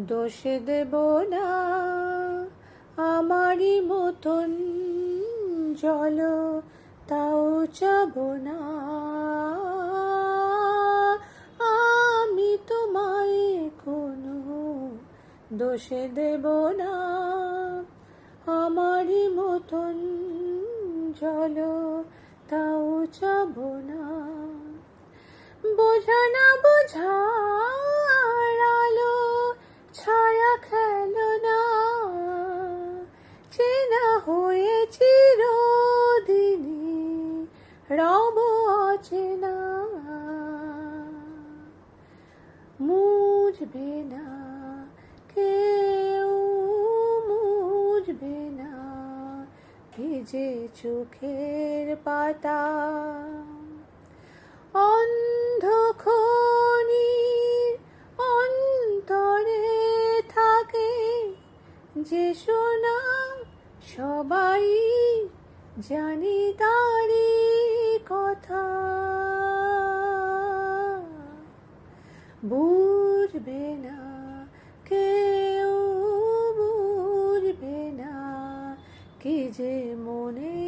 দোষ দেব না আমারই মতন জল তাও চাব না। আমি তোমায় কোনো দোষ দেব না আমারই মতন জল তাও চাব না। বোঝা না বোঝার আলো ছায়া খেলো না, চেনা হয়ে চিরদিনই রব অচেনা। মুছবে না কেউ, মুছবে না ভিজে চোখের পাতা। অন্ধখনির অন্তরে থাকে যে সোনা, সবাই জানি তারি কথা। বুঝবে না কেউ, বুঝবে না কি যে মনে